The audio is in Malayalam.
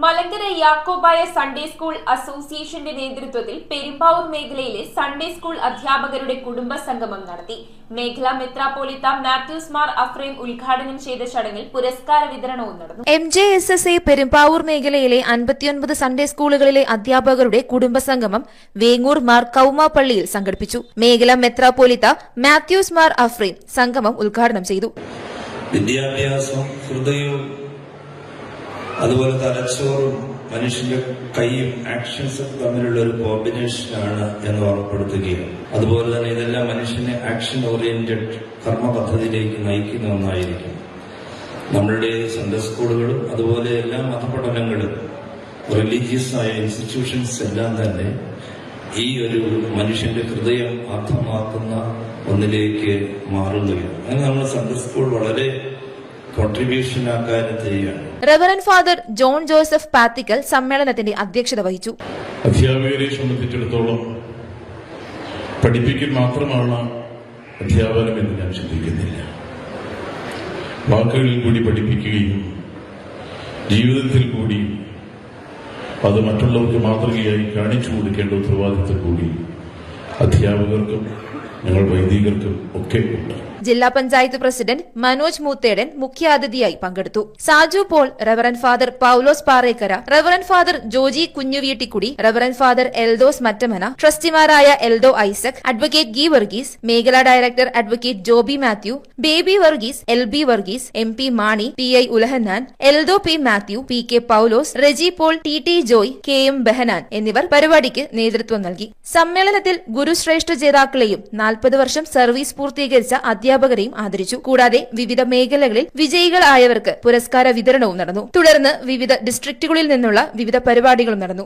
മലങ്കര യാക്കോബായ സൺഡേ സ്കൂൾ അസോസിയേഷന്റെ നേതൃത്വത്തിൽ പെരുമ്പാവൂർ മേഖലയിലെ സൺഡേ സ്കൂൾ അധ്യാപകരുടെ കുടുംബ സംഗമം നടത്തി. മേഖലാ മെത്രാപ്പോലീത്ത മാത്യൂസ് മാർ അഫ്രേം ഉദ്ഘാടനം ചെയ്ത ചടങ്ങിൽ പുരസ്കാര വിതരണവും നടന്നു. MJSSA പെരുമ്പാവൂർ മേഖലയിലെ 59 സൺഡേ സ്കൂളുകളിലെ അധ്യാപകരുടെ കുടുംബ സംഗമം വേങ്ങൂർ മാർ കൌമാപ്പള്ളിയിൽ സംഘടിപ്പിച്ചു. മേഖലാ മെത്രാപ്പോലീത്ത മാത്യൂസ് മാർ അഫ്രേം സംഗമം ഉദ്ഘാടനം ചെയ്തു. വിദ്യാഭ്യാസം, ഹൃദയവും അതുപോലെ തലച്ചോറും മനുഷ്യന്റെ കൈയും ആക്ഷൻസും തമ്മിലുള്ള ഒരു കോമ്പിനേഷനാണ് എന്ന് ഓർമ്മപ്പെടുത്തുകയും അതുപോലെ തന്നെ ഇതെല്ലാം മനുഷ്യനെ ആക്ഷൻ ഓറിയന്റഡ് കർമ്മ പദ്ധതിയിലേക്ക് നയിക്കുന്ന ഒന്നായിരിക്കും. നമ്മളുടെ സൺഡേ സ്കൂളുകളും അതുപോലെ എല്ലാ മതപഠനങ്ങളും റിലീജിയസ് ആയ ഇൻസ്റ്റിറ്റ്യൂഷൻസ് എല്ലാം തന്നെ ഈ ഒരു മനുഷ്യന്റെ ഹൃദയം അർത്ഥമാക്കുന്ന ഒന്നിലേക്ക് മാറുകയാണ്. അങ്ങനെ നമ്മൾ സൺഡേ സ്കൂൾ വളരെ കോൺട്രിബ്യൂഷൻ ആ കാര്യത്തിൽ ചെയ്യുകയാണ്. Reverend father John Joseph Pathikkal സമ്മേളനത്തിന്റെ അധ്യക്ഷത വഹിച്ചു. അധ്യാപകരെ സംബന്ധിച്ചിടത്തോളം പഠിപ്പിക്കൽ മാത്രമാണ് അധ്യാപനം എന്ന് ഞാൻ ചിന്തിക്കുന്നില്ല. വാക്കുകളിൽ കൂടി പഠിപ്പിക്കുകയും ജീവിതത്തിൽ കൂടി അത് മറ്റുള്ളവർക്ക് മാതൃകയായി കാണിച്ചു കൊടുക്കേണ്ട ഉത്തരവാദിത്വം കൂടി അധ്യാപകർക്കും ഞങ്ങൾ വൈദികർക്കും ഒക്കെ ഉണ്ട്. ജില്ലാ പഞ്ചായത്ത് പ്രസിഡന്റ് മനോജ് മൂത്തേടൻ മുഖ്യാതിഥിയായി പങ്കെടുത്തു. Saju Paul, reverend father Paulose Parekkara, reverend father Joji Kunjuveettikudi, reverend father Eldhose Mattamana, ട്രസ്റ്റിമാരായ എൽദോ ഐസക്, അഡ്വക്കേറ്റ് ഗി വർഗീസ്, മേഖലാ director advocate Joby Mathew, Baby Varghese, LB Varghese, MP Mani, PI Ulahannan, Eldho P Mathew, PK Paulose, Reji Paul, TT Joy, KM Behanan എന്നിവർ പരിപാടിക്ക് നേതൃത്വം നൽകി. സമ്മേളനത്തിൽ ഗുരുശ്രേഷ്ഠ ജേതാക്കളെയും 40 വർഷം സർവീസ് പൂർത്തീകരിച്ച അധ്യാപകരെയും ആദരിച്ചു. കൂടാതെ വിവിധ മേഖലകളിൽ വിജയികളായവർക്ക് പുരസ്കാര വിതരണവും നടന്നു. തുടർന്ന് വിവിധ ഡിസ്ട്രിക്റ്റുകളിൽ നിന്നുള്ള വിവിധ പരിപാടികളും നടന്നു.